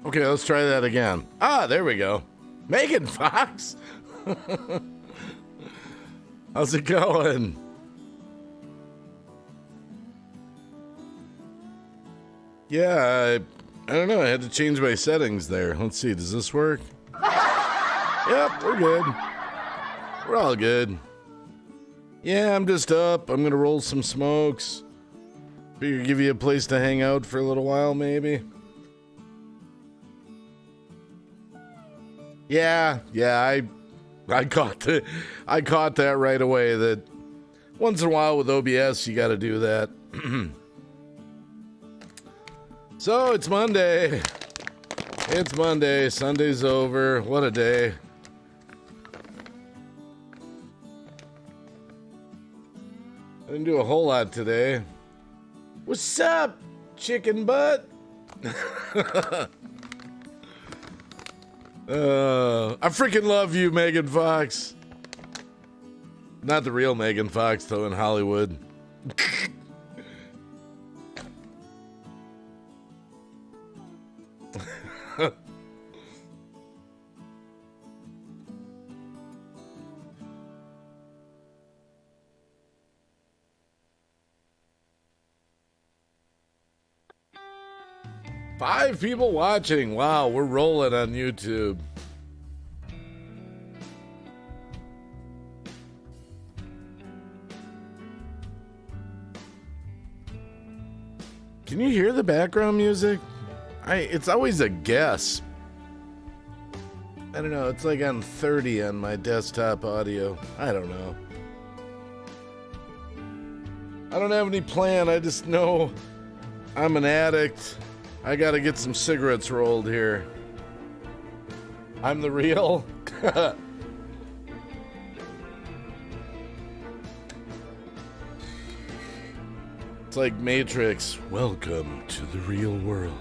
Okay, let's try that again. Ah, there we go. Megan Fox. How's it going? Yeah, I don't know. I had to change my settings there. Let's see. Does this work? Yep, we're good. We're all good. Yeah, I'm just up. I'm going to roll some smokes. Figure give you a place to hang out for a little while, maybe. Yeah, I caught that right away. That once in a while with OBS, you got to do that. So it's Monday. It's Monday. Sunday's over. What a day. I didn't do a whole lot today. What's up, chicken butt? I freaking love you, Megan Fox. Not the real Megan Fox, though, in Hollywood. Five people watching. Wow, we're rolling on YouTube. Can you hear the background music? It's always a guess. I don't know. It's like on 30 on my desktop audio. I don't know. I don't have any plan. I just know I'm an addict. I gotta get some cigarettes rolled here. I'm the real. It's like Matrix. Welcome to the real world.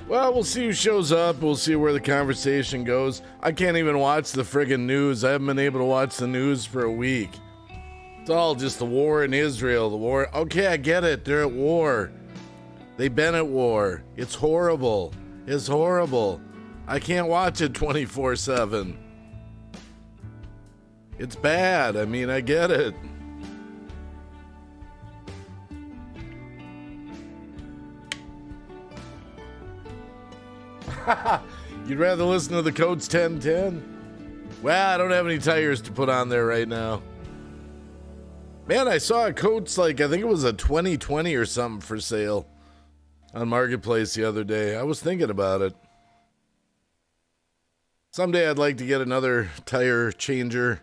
Well, we'll see who shows up. We'll see where the conversation goes. I can't even watch the friggin' news. I haven't been able to watch the news for a week. It's all just the war in Israel. The war. Okay, I get it. They're at war. They've been at war. It's horrible. It's horrible. I can't watch it 24/7. It's bad. I mean, I get it. You'd rather listen to the Coates 1010? Well, I don't have any tires to put on there right now. Man, I saw a Coates, I think it was a 2020 or something for sale on Marketplace the other day. I was thinking about it. Someday I'd like to get another tire changer.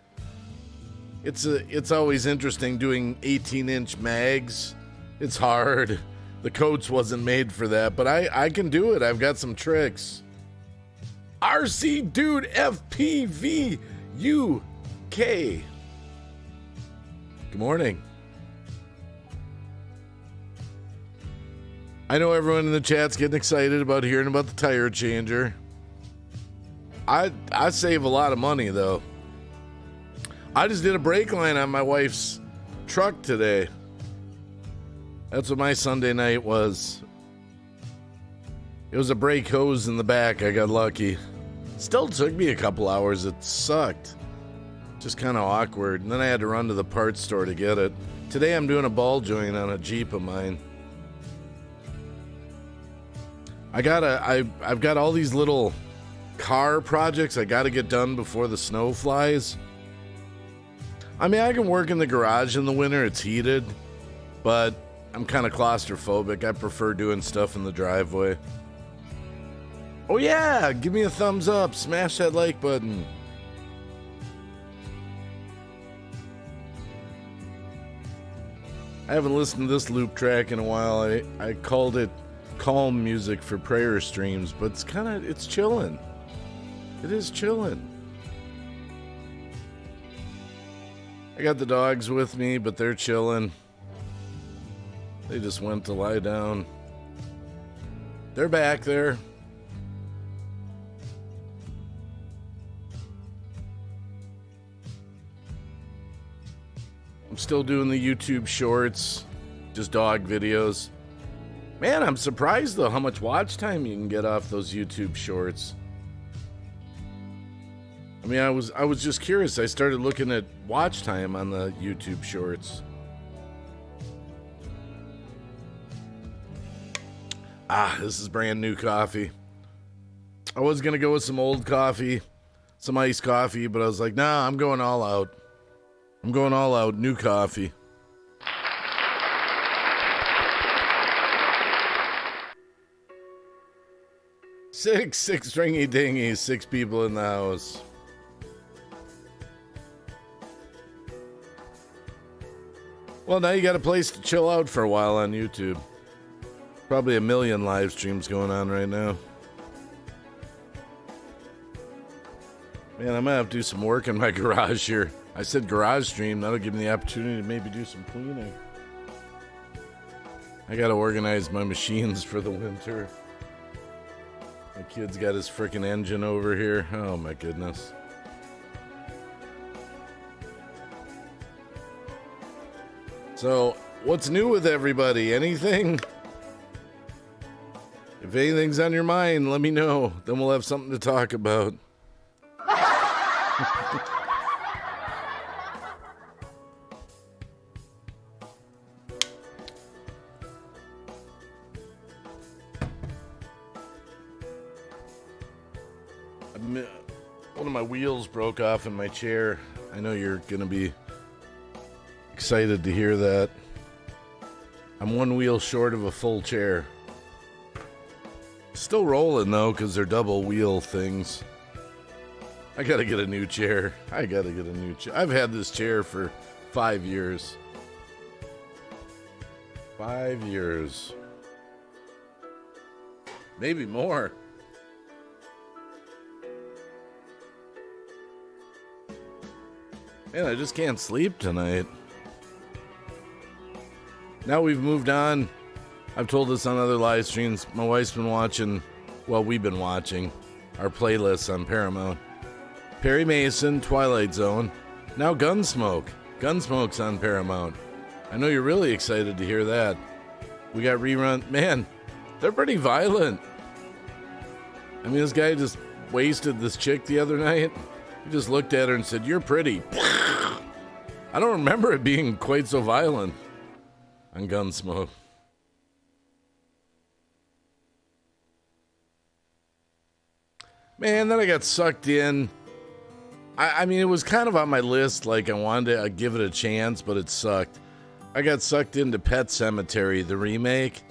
It's always interesting doing 18-inch mags. It's hard. The Coates wasn't made for that, but I can do it. I've got some tricks. RC Dude FPV UK. Good morning. I know everyone in the chat's getting excited about hearing about the tire changer. I save a lot of money, though. I just did a brake line on my wife's truck today. That's what my Sunday night was. It was a brake hose in the back. I got lucky. Still took me a couple hours. It sucked. Just kind of awkward. And then I had to run to the parts store to get it. Today I'm doing a ball joint on a Jeep of mine. I've got all these little car projects I got to get done before the snow flies. I mean, I can work in the garage in the winter. It's heated. But I'm kind of claustrophobic. I prefer doing stuff in the driveway. Oh yeah, give me a thumbs up. Smash that like button. I haven't listened to this loop track in a while. I called it calm music for prayer streams, but it's chilling. It is chilling. I got the dogs with me, but they're chilling. They just went to lie down. They're back there. I'm still doing the YouTube shorts, just dog videos. Man, I'm surprised though how much watch time you can get off those YouTube shorts. I mean, I was just curious. I started looking at watch time on the YouTube shorts. This is brand new coffee. I was gonna go with some old coffee, some iced coffee, but I was like, nah, I'm going all out. I'm going all out, new coffee. Six stringy dingies, 6 people in the house. Well, now you got a place to chill out for a while on YouTube. Probably a million live streams going on right now. Man, I'm gonna have to do some work in my garage here. I said garage stream, that'll give me the opportunity to maybe do some cleaning. I gotta organize my machines for the winter. My kid's got his frickin' engine over here. Oh my goodness. So, what's new with everybody? Anything? If anything's on your mind, let me know. Then we'll have something to talk about. One of my wheels broke off in my chair. I know you're going to be excited to hear that. I'm one wheel short of a full chair. Still rolling though, because they're double wheel things. I gotta get a new chair. I've had this chair for 5 years. 5 years. Maybe more. Man, I just can't sleep tonight. Now we've moved on. I've told this on other live streams. My wife's been watching, well, we've been watching our playlists on Paramount. Perry Mason, Twilight Zone. Now Gunsmoke. Gunsmoke's on Paramount. I know you're really excited to hear that. We got rerun. Man, they're pretty violent. I mean, this guy just wasted this chick the other night. He just looked at her and said, "You're pretty." I don't remember it being quite so violent on Gunsmoke. Man, then I got sucked in. I mean, it was kind of on my list, like I wanted to give it a chance, but it sucked. I got sucked into Pet Sematary, the remake.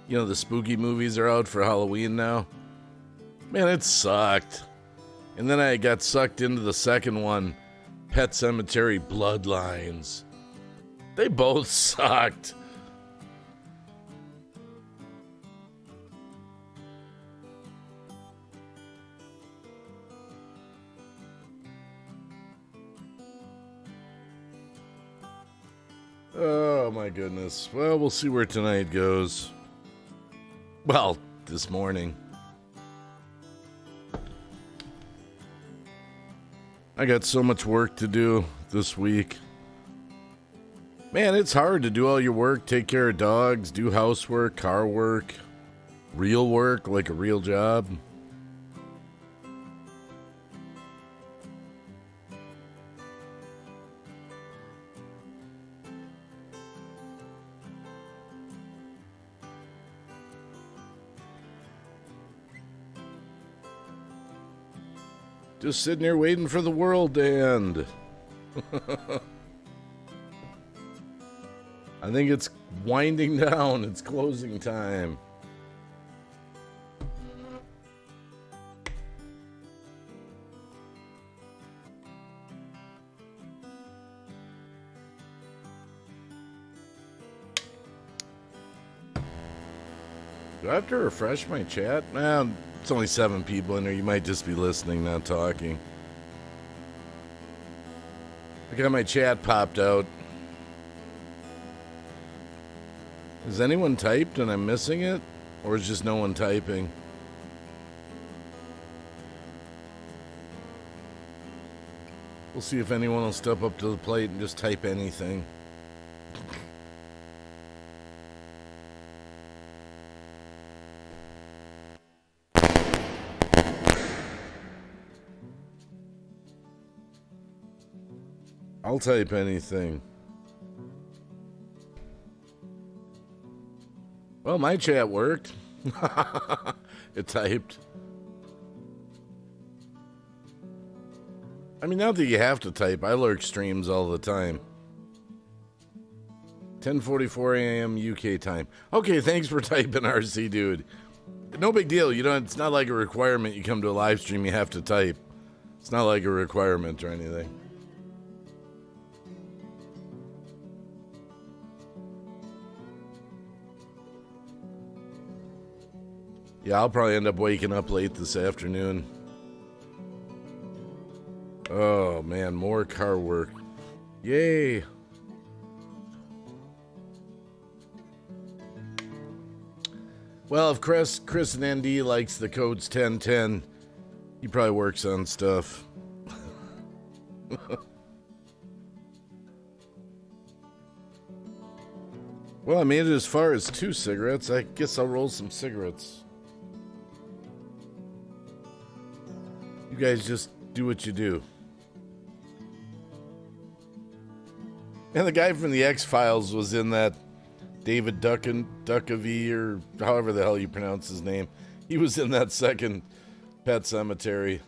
You know, the spooky movies are out for Halloween now. Man, it sucked. And then I got sucked into the second one, Pet Sematary Bloodlines. They both sucked. Oh my goodness. Well, we'll see where tonight goes. Well, this morning. I got so much work to do this week. Man, it's hard to do all your work, take care of dogs, do housework, car work, real work, like a real job. Just sitting here waiting for the world to end. I think it's winding down. It's closing time. Do I have to refresh my chat? It's only 7 people in there. You might just be listening, not talking. I got my chat popped out. Has anyone typed and I'm missing it? Or is just no one typing? We'll see if anyone will step up to the plate and just type anything. I'll type anything. Well, my chat worked. It typed. I mean, not that you have to type. I lurk streams all the time. 10:44 a.m. UK time. Okay, thanks for typing, RC dude. No big deal. You know, it's not like a requirement. You come to a live stream, you have to type. It's not like a requirement or anything. Yeah, I'll probably end up waking up late this afternoon. Oh, man, more car work. Yay. Well, if Chris and ND likes the codes 1010, he probably works on stuff. Well, I made it as far as 2 cigarettes. I guess I'll roll some cigarettes. You guys just do what you do. And the guy from the X-Files was in that, David Duchovny, or however the hell you pronounce his name. He was in that second Pet Sematary.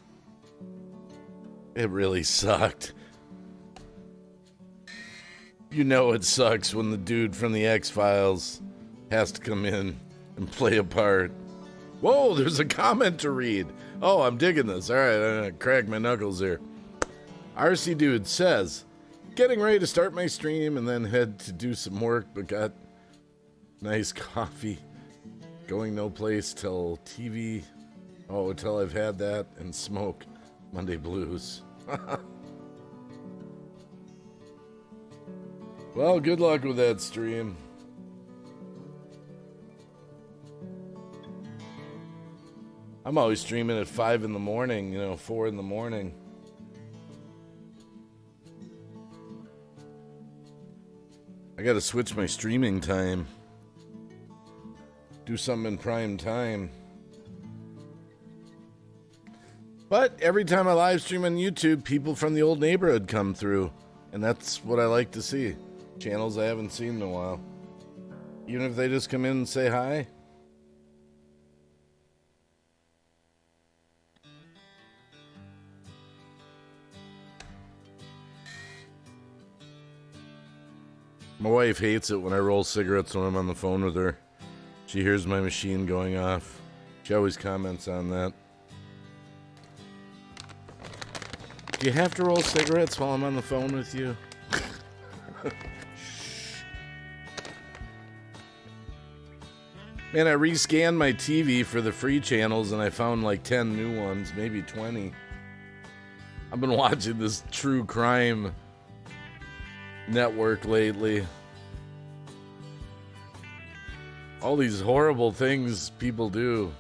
It really sucked. You know it sucks when the dude from the X-Files has to come in and play a part. Whoa, there's a comment to read. Oh, I'm digging this. All right, I'm gonna crack my knuckles here. RC Dude says, getting ready to start my stream and then head to do some work, but got nice coffee. Going no place till TV. Oh, till I've had that and smoke. Monday blues. Well, good luck with that stream. I'm always streaming at 5 in the morning, 4 in the morning. I gotta switch my streaming time. Do something in prime time. But every time I live stream on YouTube, people from the old neighborhood come through. And that's what I like to see. Channels I haven't seen in a while. Even if they just come in and say hi. My wife hates it when I roll cigarettes when I'm on the phone with her. She hears my machine going off. She always comments on that. Do you have to roll cigarettes while I'm on the phone with you? Man, I rescanned my TV for the free channels and I found like 10 new ones, maybe 20. I've been watching this true crime network lately. All these horrible things people do.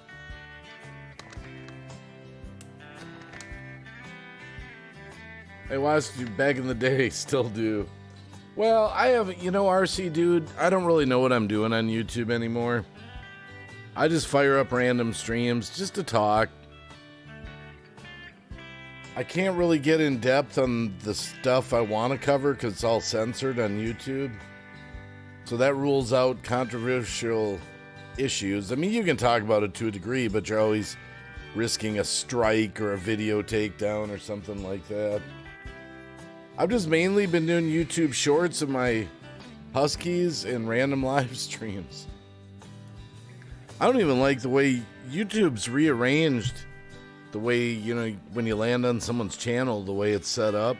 I watched you back in the day, still do. Well, I haven't, RC Dude, I don't really know what I'm doing on YouTube anymore. I just fire up random streams just to talk. I can't really get in depth on the stuff I want to cover because it's all censored on YouTube. So that rules out controversial issues. I mean, you can talk about it to a degree, but you're always risking a strike or a video takedown or something like that. I've just mainly been doing YouTube shorts of my Huskies and random live streams. I don't even like the way YouTube's rearranged. The way, when you land on someone's channel, the way it's set up.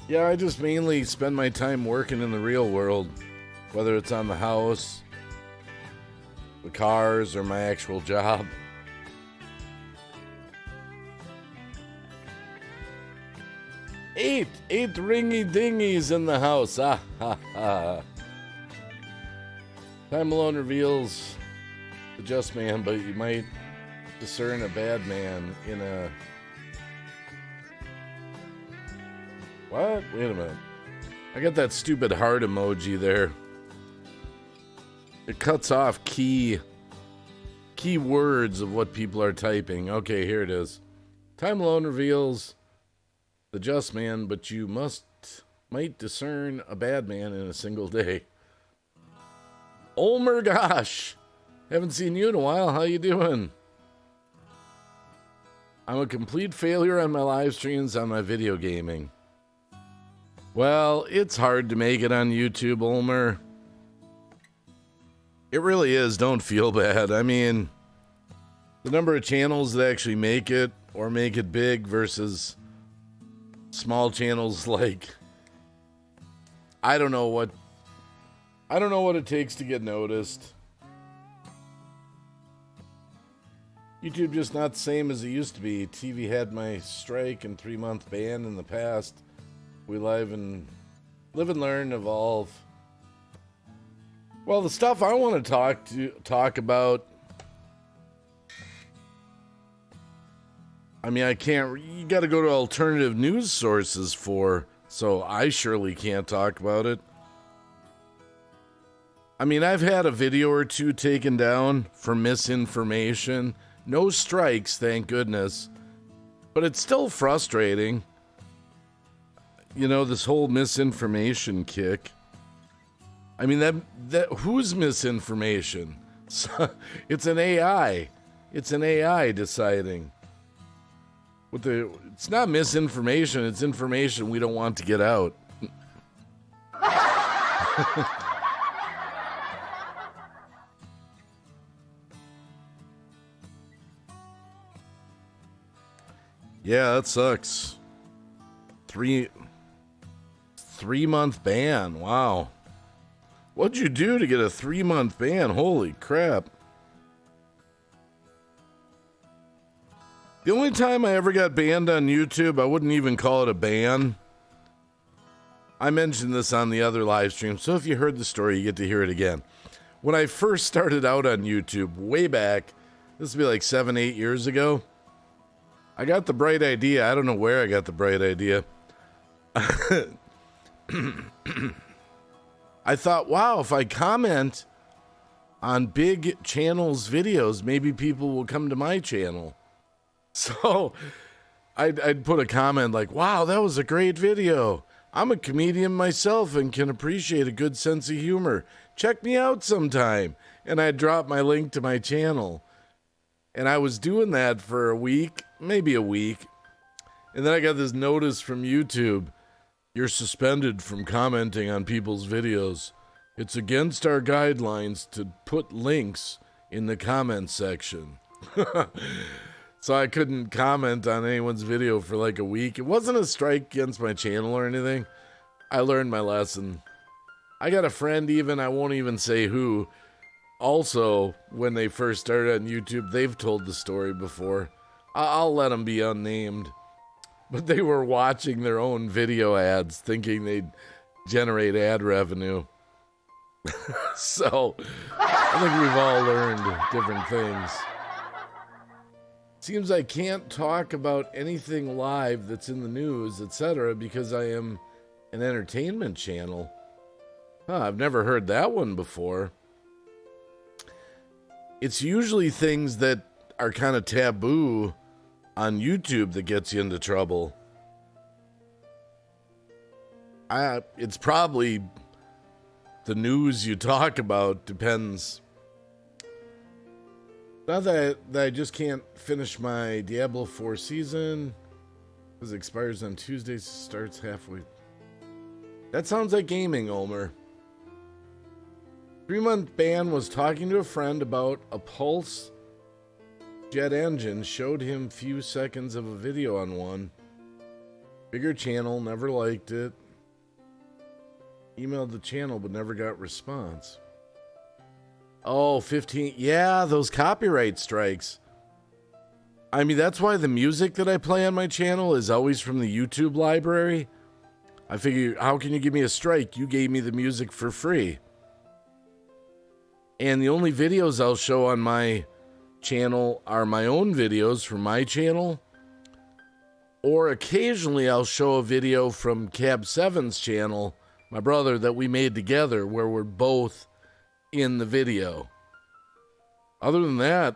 Yeah, I just mainly spend my time working in the real world. Whether it's on the house, the cars, or my actual job. Eight ringy dingies in the house. Ah, ha, ha. Time Malone reveals the just man, but you might discern a bad man in a... What? Wait a minute. I got that stupid heart emoji there. It cuts off key keywords of what people are typing. Okay, here it is. Time alone reveals the just man, but you might discern a bad man in a single day. Ulmer Gosh, haven't seen you in a while. How you doing? I'm a complete failure on my live streams on my video gaming. Well, it's hard to make it on YouTube, Ulmer. It really is. Don't feel bad. I mean, the number of channels that actually make it or make it big versus small channels like I don't know what it takes to get noticed. YouTube just not the same as it used to be. TV had my strike and 3-month ban in the past. We live and learn, evolve. Well, the stuff I want to talk about, I mean, you got to go to alternative news sources so I surely can't talk about it. I mean, I've had a video or two taken down for misinformation. No strikes, thank goodness. But it's still frustrating. You know, this whole misinformation kick. I mean, that whose misinformation? It's an AI. It's an AI deciding. It's not misinformation, it's information we don't want to get out. Yeah, that sucks. 3-month ban. Wow. What'd you do to get a 3-month ban? Holy crap. The only time I ever got banned on YouTube, I wouldn't even call it a ban. I mentioned this on the other live stream, so if you heard the story, you get to hear it again. When I first started out on YouTube, way back, this would be like 7-8 years ago, I got the bright idea. I don't know where I got the bright idea. I thought, wow, if I comment on big channels' videos, maybe people will come to my channel. So I'd put a comment like, wow, that was a great video. I'm a comedian myself and can appreciate a good sense of humor. Check me out sometime. And I'd drop my link to my channel. And I was doing that for a week, maybe a week. And then I got this notice from YouTube. You're suspended from commenting on people's videos. It's against our guidelines to put links in the comment section. So I couldn't comment on anyone's video for like a week. It wasn't a strike against my channel or anything. I learned my lesson. I got a friend even, I won't even say who, also, when they first started on YouTube, they've told the story before. I'll let them be unnamed. But they were watching their own video ads thinking they'd generate ad revenue. So, I think we've all learned different things. Seems I can't talk about anything live that's in the news, etc., because I am an entertainment channel. I've never heard that one before. It's usually things that are kind of taboo on YouTube that gets you into trouble. It's probably the news you talk about, depends. Now that I just can't finish my Diablo 4 season, because it expires on Tuesdays, starts halfway. That sounds like gaming, Ulmer. 3-month ban was talking to a friend about a Pulse jet engine, showed him few seconds of a video on one. Bigger channel, never liked it. Emailed the channel but never got response. Oh, 15. Yeah, those copyright strikes. I mean, that's why the music that I play on my channel is always from the YouTube library. I figure, how can you give me a strike? You gave me the music for free. And the only videos I'll show on my channel are my own videos from my channel. Or occasionally I'll show a video from Cab7's channel, my brother, that we made together, where we're both in the video. Other than that,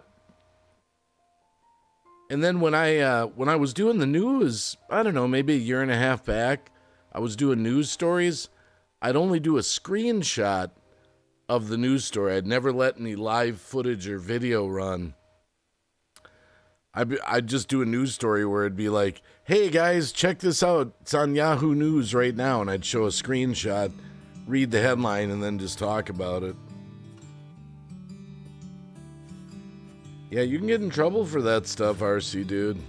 And then when I was doing the news, I don't know, maybe a year and a half back, I was doing news stories. I'd only do a screenshot of the news story. I'd never let any live footage or video run. I'd just do a news story where it'd be like, hey guys, check this out. It's on Yahoo News right now. And I'd show a screenshot, read the headline, and then just talk about it. Yeah, you can get in trouble for that stuff, RC dude.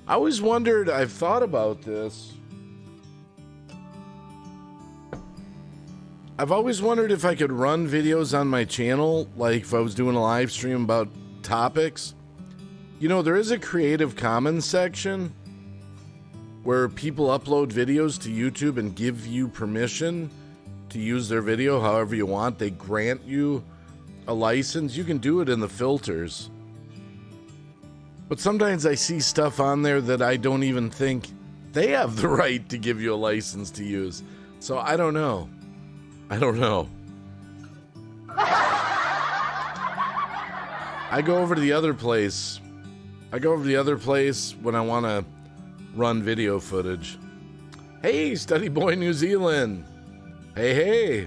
I always wondered, I've thought about this. I've always wondered if I could run videos on my channel, like if I was doing a live stream about topics. You know, there is a Creative Commons section where people upload videos to YouTube and give you permission to use their video however you want. They grant you a license. You can do it in the filters. But sometimes I see stuff on there that I don't even think they have the right to give you a license to use. So I don't know. I go over to the other place. When I want to run video footage. Hey, Study Boy New Zealand. Hey.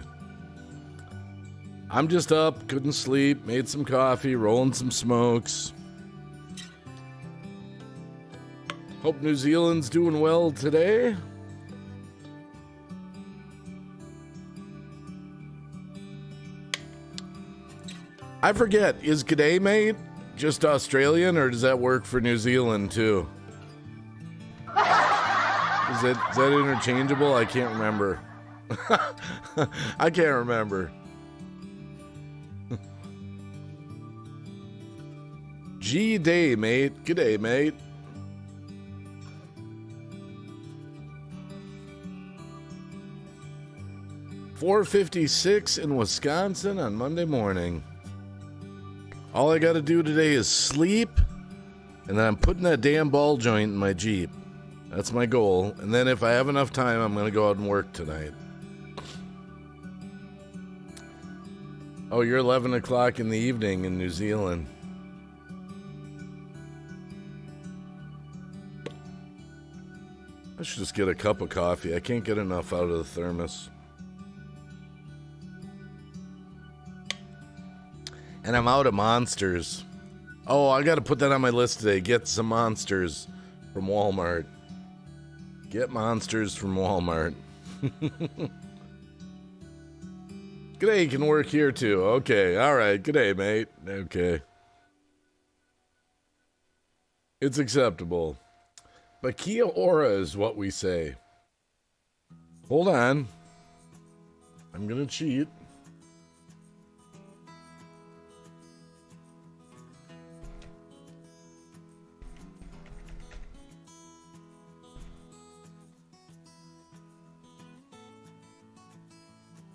I'm just up, couldn't sleep, made some coffee, rolling some smokes. Hope New Zealand's doing well today. I forget, is g'day mate just Australian or does that work for New Zealand too? Is that interchangeable? I can't remember. I can't remember. G-day, mate. G'day, mate. .456 in Wisconsin on Monday morning. All I gotta do today is sleep, and then I'm putting that damn ball joint in my Jeep. That's my goal. And then if I have enough time, I'm gonna go out and work tonight. Oh, you're 11 o'clock in the evening in New Zealand. I should just get a cup of coffee. I can't get enough out of the thermos. And I'm out of Monsters. Oh, I gotta put that on my list today. Get some Monsters from Walmart. Get Monsters from Walmart. G'day can work here too. Okay, alright. G'day, mate. Okay. It's acceptable. But Kia ora is what we say. Hold on. I'm gonna cheat.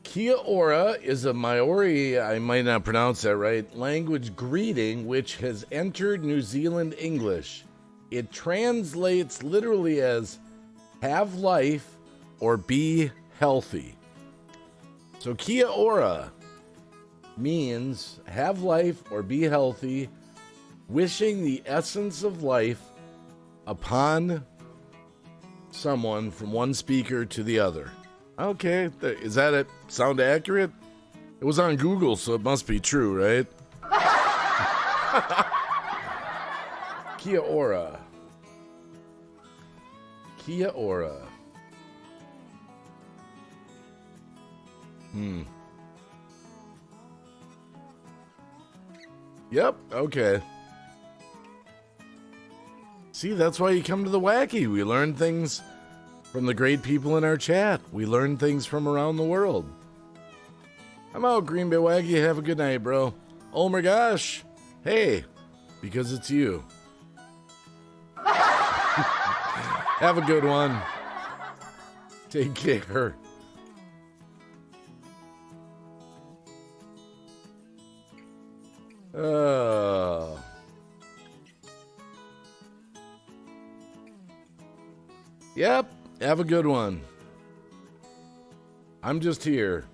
Kia ora is a Maori, I might not pronounce that right, language greeting which has entered New Zealand English. It translates literally as have life or be healthy. So Kia ora means have life or be healthy, wishing the essence of life upon someone from one speaker to the other. Okay, is that it? Sound accurate? It was on Google, so it must be true, right? Kia ora. Kia ora. Yep, okay. See, that's why you come to the Wacky. We learn things from the great people in our chat. We learn things from around the world. I'm out, Green Bay Wacky. Have a good night, bro. Oh my gosh. Hey, because it's you. Have a good one. Take care. Yep. Have a good one. I'm just here.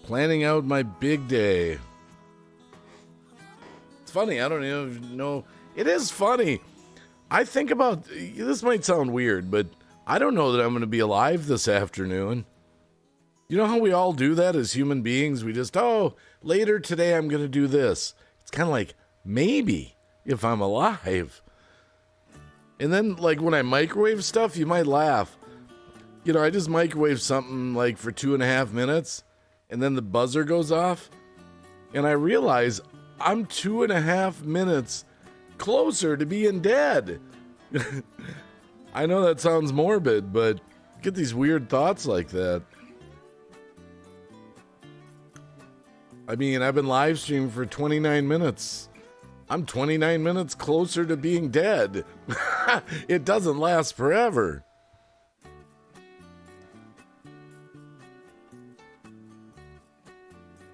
Planning out my big day. It's funny. I don't even know. It is funny. I think about, this might sound weird, but I don't know that I'm going to be alive this afternoon. You know how we all do that as human beings? We just, later today I'm going to do this. It's kind of like, maybe, if I'm alive. And then, like, when I microwave stuff, you might laugh. You know, I just microwave something, like, for 2.5 minutes, and then the buzzer goes off, and I realize I'm 2.5 minutes closer to being dead. I know that sounds morbid, but get these weird thoughts like that. I mean, I've been live streaming for 29 minutes. I'm 29 minutes closer to being dead. It doesn't last forever.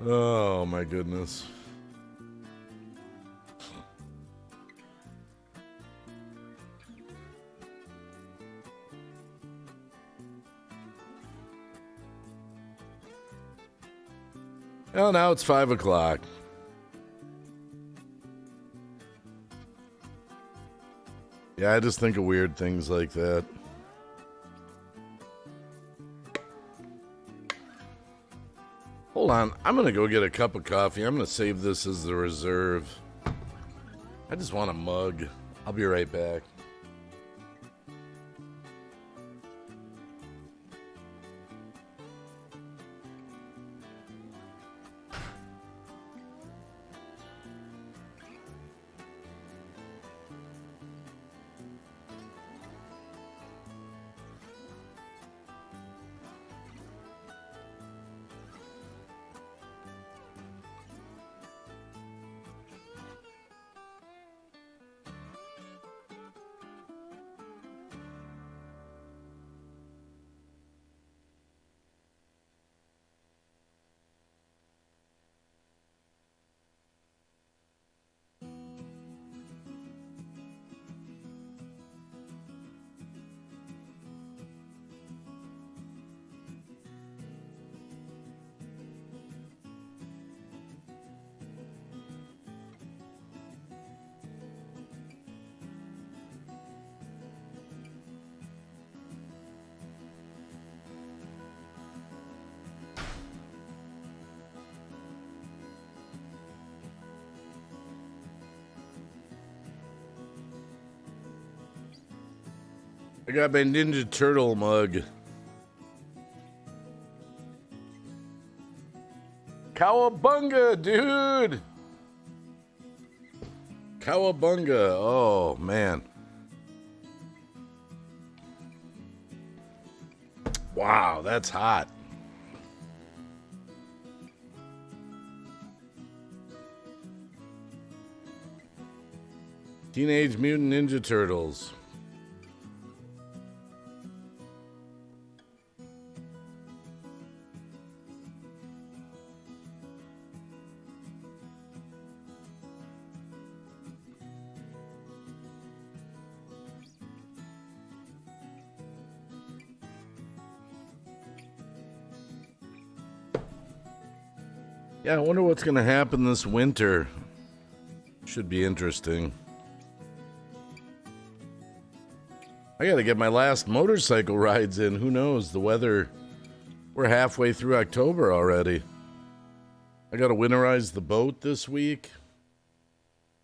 Oh my goodness. Well, now it's 5 o'clock. Yeah, I just think of weird things like that. Hold on, I'm gonna go get a cup of coffee. I'm gonna save this as the reserve. I just want a mug. I'll be right back. I got my Ninja Turtle mug. Cowabunga, dude! Cowabunga. Oh, man. Wow, that's hot. Teenage Mutant Ninja Turtles. Yeah, I wonder what's going to happen this winter. Should be interesting. I got to get my last motorcycle rides in. Who knows? The weather... We're halfway through October already. I got to winterize the boat this week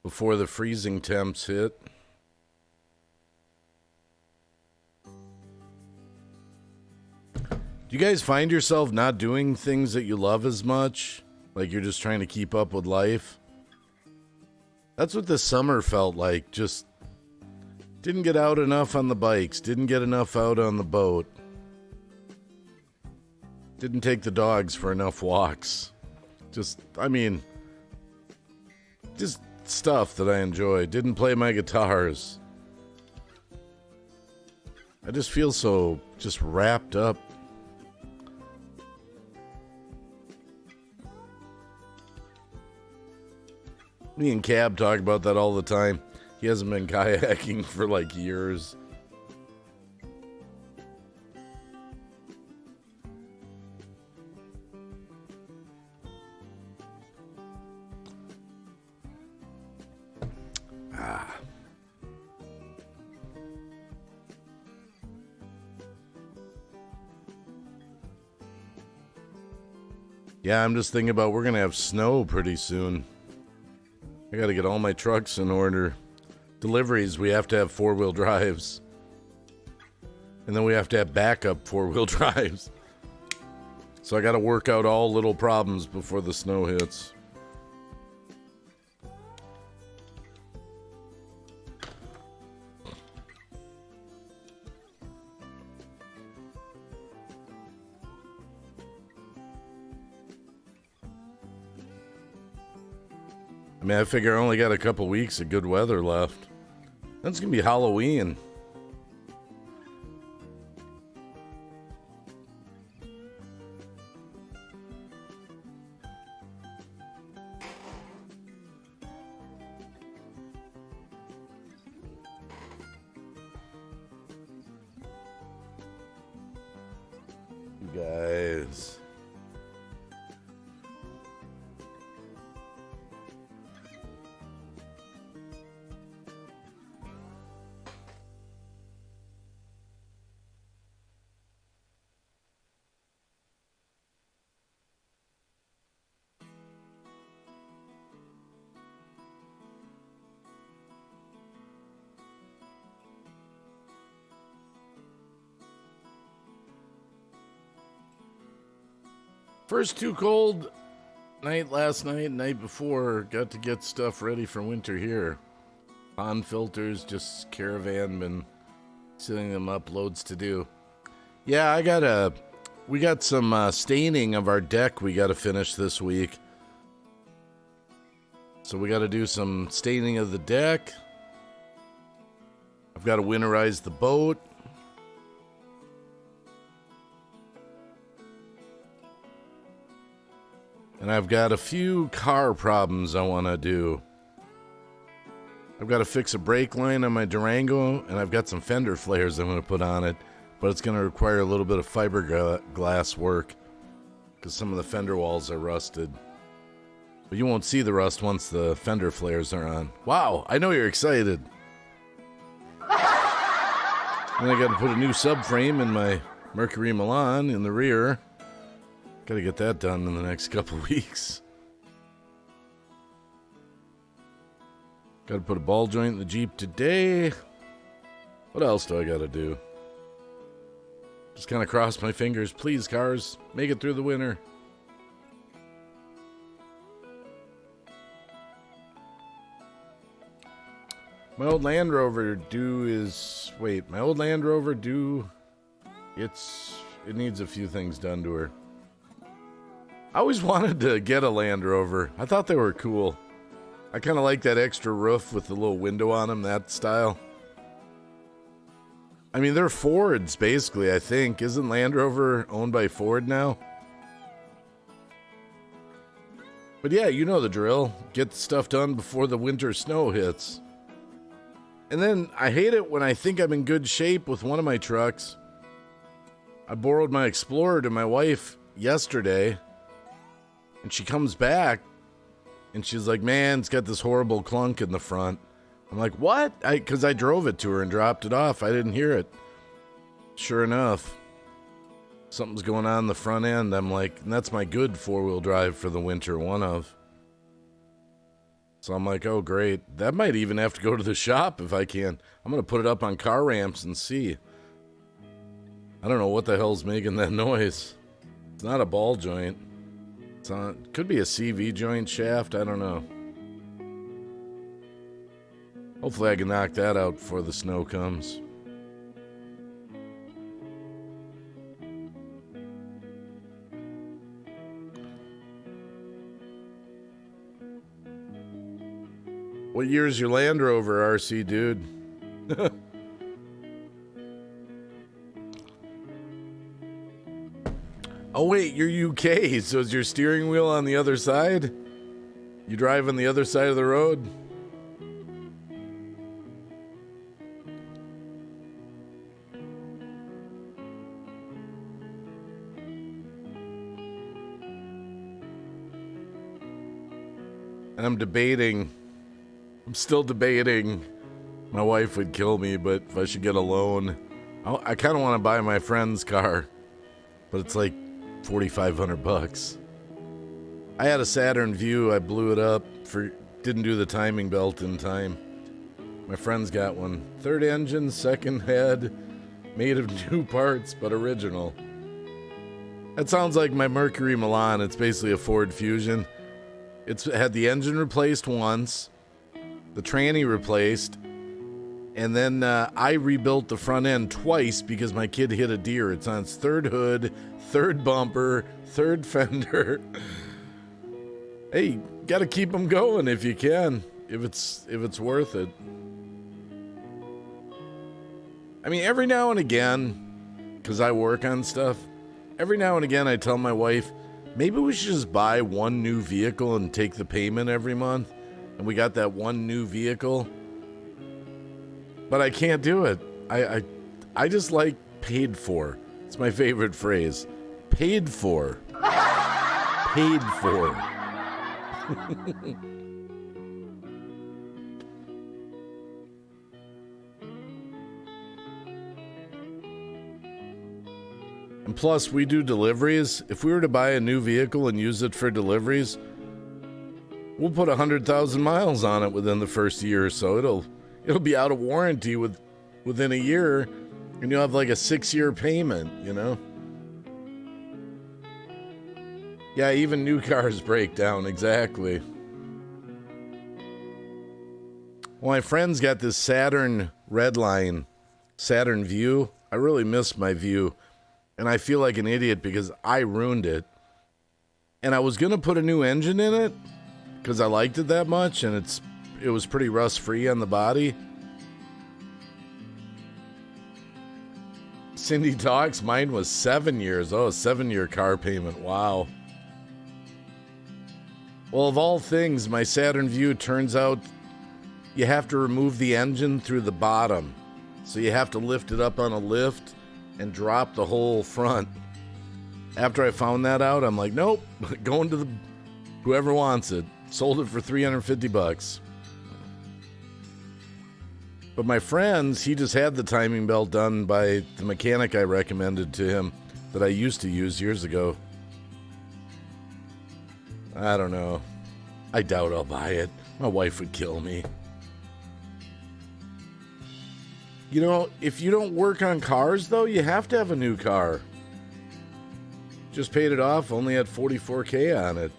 before the freezing temps hit. Do you guys find yourself not doing things that you love as much? Like you're just trying to keep up with life? That's what this summer felt like. Just didn't get out enough on the bikes. Didn't get enough out on the boat. Didn't take the dogs for enough walks. Just stuff that I enjoy. Didn't play my guitars. I just feel so just wrapped up. Me and Cab talk about that all the time. He hasn't been kayaking for like years. Yeah, I'm just thinking about we're going to have snow pretty soon. I got to get all my trucks in order. Deliveries, we have to have four-wheel drives. And then we have to have backup four-wheel drives. So I got to work out all little problems before the snow hits. I mean, I figure I only got a couple weeks of good weather left. That's going to be Halloween. You guys. First too cold night last night before. Got to get stuff ready for winter here. Pond filters, just caravan, been setting them up, loads to do. Yeah, we got some staining of our deck we got to finish this week. So we got to do some staining of the deck. I've got to winterize the boat. And I've got a few car problems I want to do. I've got to fix a brake line on my Durango, and I've got some fender flares I'm going to put on it, but it's going to require a little bit of fiberglass work because some of the fender walls are rusted. But you won't see the rust once the fender flares are on. Wow, I know you're excited. And I got to put a new subframe in my Mercury Milan in the rear. Got to get that done in the next couple weeks. Got to put a ball joint in the Jeep today. What else do I got to do? Just kind of cross my fingers. Please, cars, make it through the winter. My old Land Rover it needs a few things done to her. I always wanted to get a Land Rover. I thought they were cool. I kind of like that extra roof with the little window on them, that style. I mean, they're Fords, basically, I think. Isn't Land Rover owned by Ford now? But yeah, you know the drill. Get the stuff done before the winter snow hits. And then I hate it when I think I'm in good shape with one of my trucks. I borrowed my Explorer to my wife yesterday. And she comes back, and she's like, man, it's got this horrible clunk in the front. I'm like, what? Because I drove it to her and dropped it off. I didn't hear it. Sure enough, something's going on in the front end. I'm like, and that's my good four-wheel drive for the winter, one of. So I'm like, oh, great. That might even have to go to the shop if I can. I'm going to put it up on car ramps and see. I don't know what the hell's making that noise. It's not a ball joint. Could be a CV joint shaft. I don't know. Hopefully I can knock that out before the snow comes. What year's your Land Rover, RC dude? Oh wait, you're UK, so is your steering wheel on the other side? You drive on the other side of the road? And I'm still debating. My wife would kill me, but if I should get a loan. I kind of want to buy my friend's car, but it's like $4,500. I had a Saturn Vue. I blew it up didn't do the timing belt in time. My friend's got one. Third engine, second head, made of new parts, but original. That sounds like my Mercury Milan. It's basically a Ford Fusion. It's had the engine replaced once, the tranny replaced, and then I rebuilt the front end twice because my kid hit a deer. It's on its third hood, third bumper, third fender. Hey, gotta keep them going if you can, if it's worth it. I mean, every now and again, because I work on stuff, every now and again I tell my wife, maybe we should just buy one new vehicle and take the payment every month. And we got that one new vehicle. But I can't do it. I just like paid for. It's my favorite phrase. Paid for. Paid for. And plus, we do deliveries. If we were to buy a new vehicle and use it for deliveries, we'll put 100,000 miles on it within the first year or so. It'll be out of warranty within a year, and you'll have like a 6-year payment, you know? Yeah, even new cars break down, exactly. Well, my friend's got this Saturn Redline, Saturn Vue. I really miss my Vue, and I feel like an idiot because I ruined it. And I was going to put a new engine in it because I liked it that much, and it was pretty rust-free on the body. Cindy talks, mine was 7 years. Oh, a 7-year car payment. Wow. Well, of all things, my Saturn Vue turns out you have to remove the engine through the bottom. So you have to lift it up on a lift and drop the whole front. After I found that out, I'm like, nope, going to whoever wants it. Sold it for $350. But my friends, he just had the timing belt done by the mechanic I recommended to him that I used to use years ago. I don't know. I doubt I'll buy it. My wife would kill me. You know, if you don't work on cars, though, you have to have a new car. Just paid it off, only had $44K on it.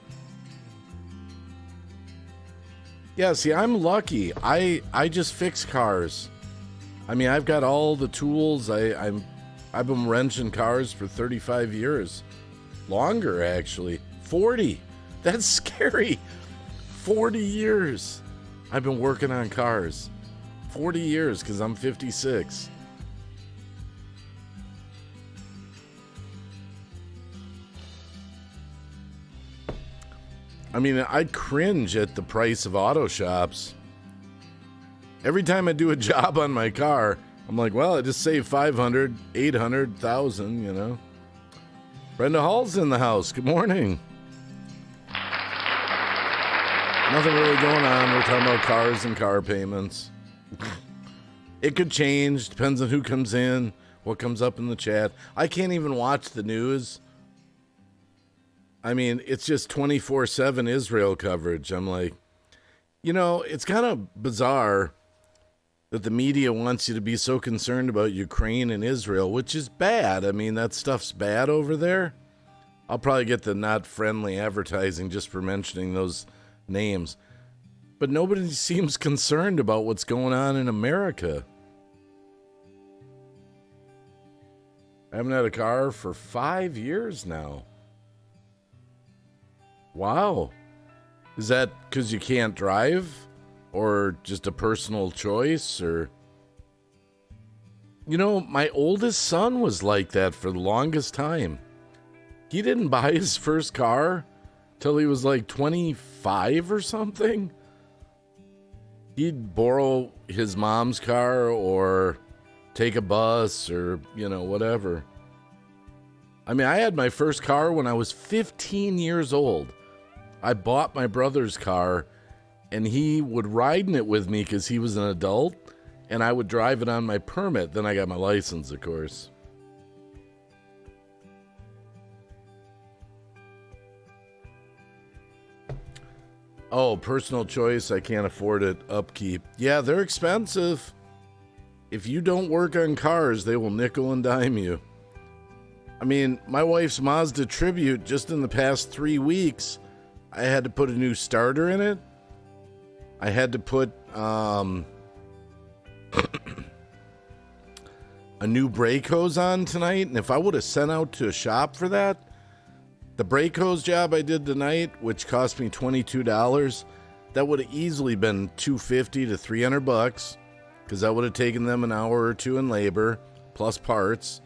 Yeah, see, I'm lucky. I just fix cars. I mean, I've got all the tools. I've been wrenching cars for 35 years. Longer, actually. 40. That's scary. 40 years I've been working on cars. 40 years because I'm 56. I mean, I cringe at the price of auto shops. Every time I do a job on my car, I'm like, well, I just saved 500, 800, 1,000, you know. Brenda Hall's in the house. Good morning. Nothing really going on. We're talking about cars and car payments. It could change. Depends on who comes in, what comes up in the chat. I can't even watch the news. I mean, it's just 24/7 Israel coverage. I'm like, you know, it's kind of bizarre that the media wants you to be so concerned about Ukraine and Israel, which is bad. I mean, that stuff's bad over there. I'll probably get the not friendly advertising just for mentioning those names. But nobody seems concerned about what's going on in America. I haven't had a car for 5 years now. Wow. Is that because you can't drive? Or just a personal choice? Or, you know, my oldest son was like that for the longest time. He didn't buy his first car till he was like 25 or something. He'd borrow his mom's car or take a bus or, you know, whatever. I mean, I had my first car when I was 15 years old. I bought my brother's car, and he would ride in it with me because he was an adult, and I would drive it on my permit. Then I got my license, of course. Oh, personal choice. I can't afford it. Upkeep. Yeah, they're expensive. If you don't work on cars, they will nickel and dime you. I mean, my wife's Mazda Tribute, just in the past 3 weeks, I had to put a new starter in it. I had to put a new brake hose on tonight. And if I would have sent out to a shop for that, the brake hose job I did tonight, which cost me $22, that would have easily been $250 to $300, because that would have taken them an hour or two in labor, plus parts.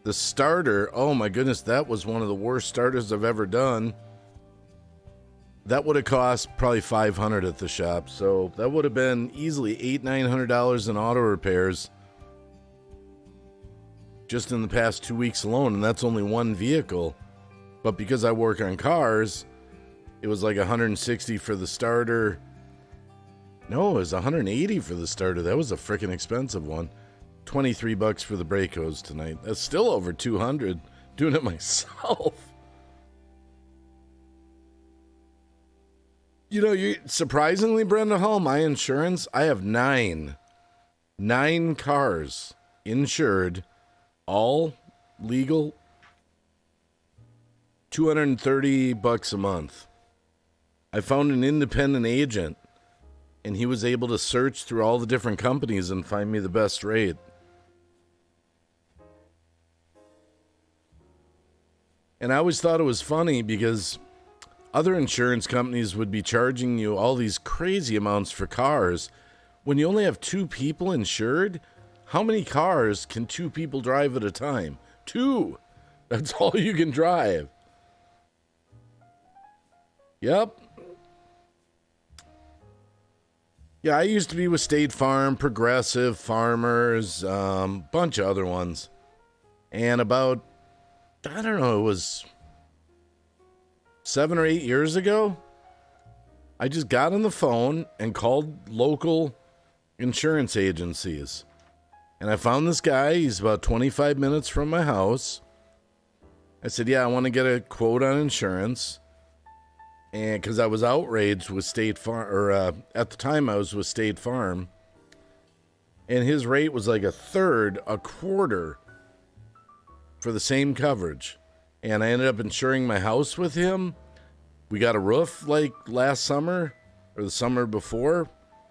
The starter, oh my goodness, that was one of the worst starters I've ever done. That would have cost probably $500 at the shop, so that would have been easily $800-900 in auto repairs just in the past 2 weeks alone, and that's only one vehicle. But because I work on cars, it was like $160 for the starter. No, it was $180 for the starter. That was a freaking expensive one. $23 for the brake hose tonight. That's still over $200 doing it myself. You know, surprisingly, Brenda Hall, my insurance, I have nine cars insured, all legal, $230 a month. I found an independent agent, and he was able to search through all the different companies and find me the best rate. And I always thought it was funny because other insurance companies would be charging you all these crazy amounts for cars. When you only have 2 people insured, how many cars can 2 people drive at a time? 2. That's all you can drive. Yep. Yeah, I used to be with State Farm, Progressive, Farmers, bunch of other ones. And about, I don't know, it was 7 or 8 years ago, I just got on the phone and called local insurance agencies. And I found this guy. He's about 25 minutes from my house. I said, yeah, I want to get a quote on insurance. And because I was outraged with State Farm, or at the time I was with State Farm. And his rate was like a third, a quarter for the same coverage. And I ended up insuring my house with him. We got a roof like last summer or the summer before.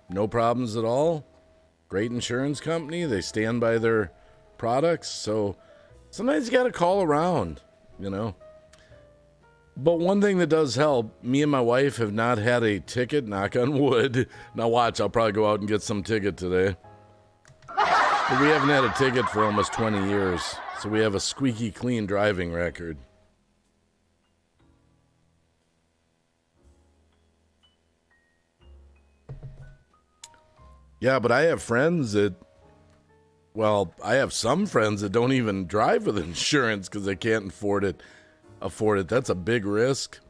No problems at all. Great insurance company. They stand by their products. So sometimes you got to call around, you know. But one thing that does help, me and my wife have not had a ticket, knock on wood. Now watch, I'll probably go out and get some ticket today. But we haven't had a ticket for almost 20 years. So we have a squeaky clean driving record. Yeah, but I have friends that, well, I have some friends that don't even drive with insurance because they can't afford it. That's a big risk.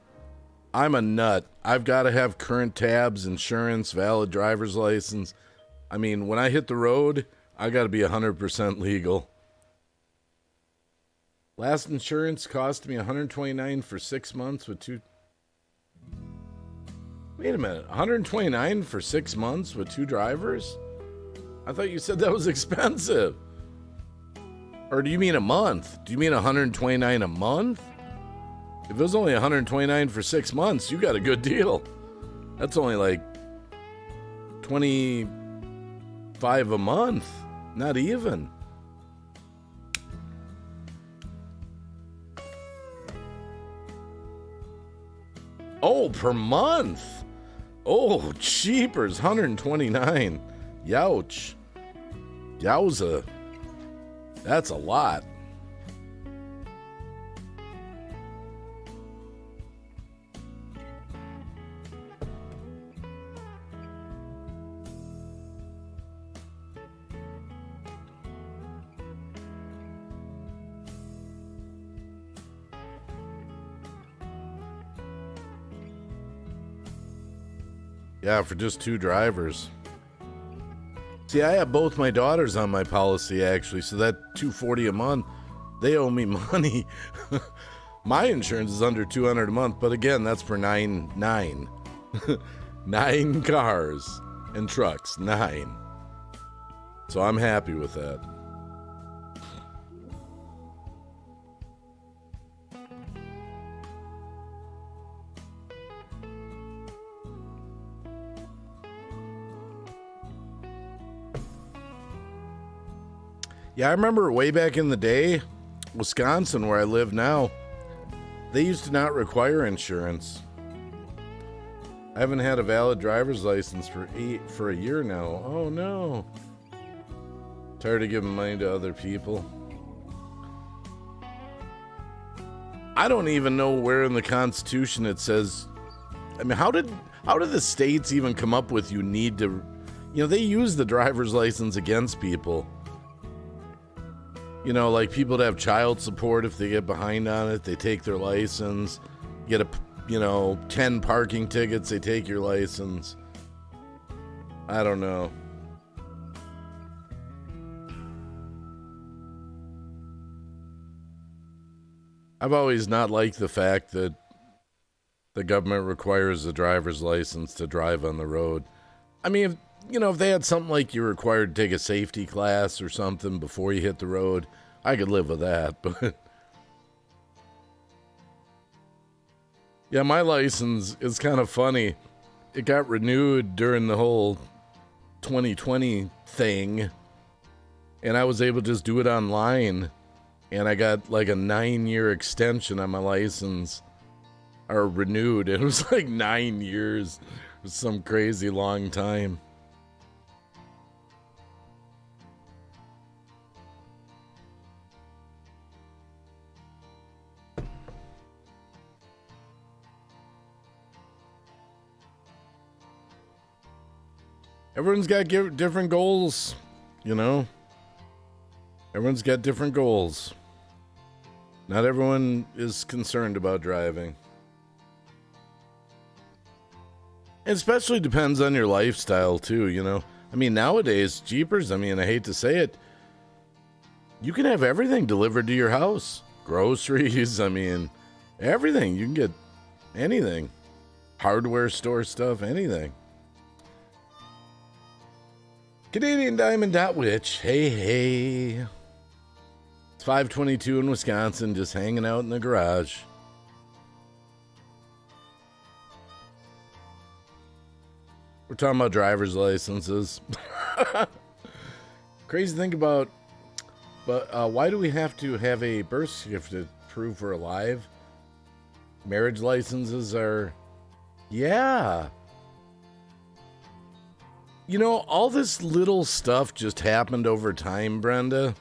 I'm a nut. I've got to have current tabs, insurance, valid driver's license. I mean, when I hit the road, I got to be 100% legal. Last insurance cost me $129 for 6 months with 2. Wait a minute, $129 for 6 months with 2 drivers? I thought you said that was expensive. Or do you mean a month? Do you mean $129 a month? If it was only $129 for 6 months, you got a good deal. That's only like $25 a month. Not even. Oh, per month. Oh, cheapers, $129. Youch. Yowza. That's a lot. Yeah, for just 2 drivers. See, I have both my daughters on my policy, actually, so that $240 a month, they owe me money. My insurance is under $200 a month, but again, that's for 9. 9 cars and trucks. 9. So I'm happy with that. Yeah, I remember way back in the day, Wisconsin, where I live now, they used to not require insurance. I haven't had a valid driver's license for a year now. Oh no. Tired of giving money to other people. I don't even know where in the Constitution it says. I mean, how did the states even come up with you need to, they use the driver's license against people. Like people that have child support, if they get behind on it, they take their license. You get 10 parking tickets, they take your license. I don't know. I've always not liked the fact that the government requires a driver's license to drive on the road. I mean, if they had something like you're required to take a safety class or something before you hit the road, I could live with that. But yeah, my license is kind of funny. It got renewed during the whole 2020 thing, and I was able to just do it online, and I got like a 9-year extension on my license, or renewed. It was like 9 years. It was some crazy long time. Everyone's got different goals, Everyone's got different goals. Not everyone is concerned about driving. It especially depends on your lifestyle, too, I mean, nowadays, jeepers, I hate to say it, you can have everything delivered to your house. Groceries, everything. You can get anything. Hardware store stuff, anything. Canadian Diamond.witch. Hey. It's 5:22 in Wisconsin, just hanging out in the garage. We're talking about driver's licenses. Crazy thing about, but why do we have to have a birth certificate to prove we're alive? Marriage licenses are, yeah. All this little stuff just happened over time, Brenda.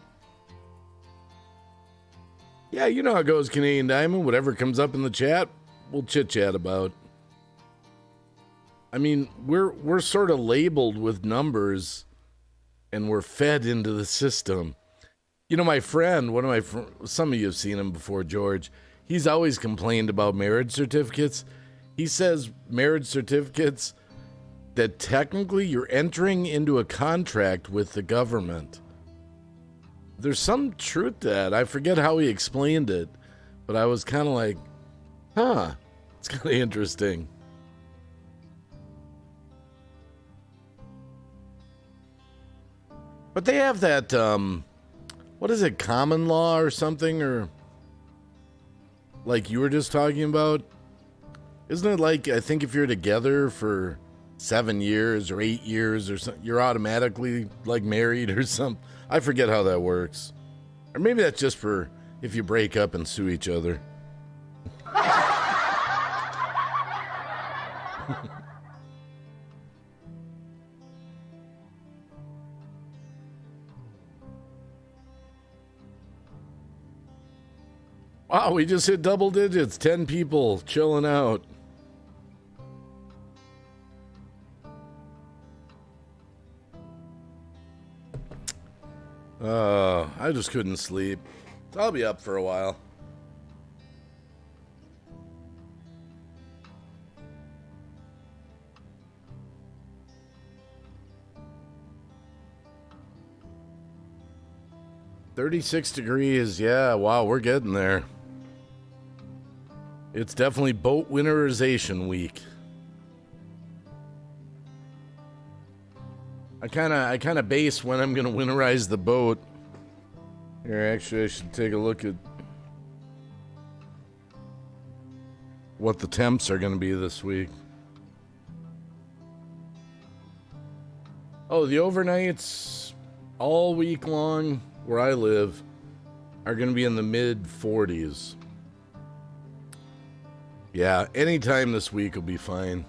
Yeah, you know how it goes, Canadian Diamond. Whatever comes up in the chat, we'll chit-chat about. We're sort of labeled with numbers, and we're fed into the system. My friend, some of you have seen him before, George. He's always complained about marriage certificates. He says marriage certificates that technically you're entering into a contract with the government. There's some truth to that. I forget how he explained it, but I was kind of like, it's kind of interesting. But they have that, what is it, common law or something, or like you were just talking about? Isn't it like, I think if you're together for 7 years or 8 years or something, you're automatically like married or something. I forget how that works. Or maybe that's just for if you break up and sue each other. Wow, we just hit double digits. 10 people chilling out. I just couldn't sleep. I'll be up for a while. $36 degrees. Yeah, wow, we're getting there. It's definitely boat winterization week. I kind of base when I'm gonna winterize the boat. Here, actually, I should take a look at what the temps are gonna be this week. Oh, the overnights all week long where I live are gonna be in the mid 40s. Yeah, anytime this week will be fine.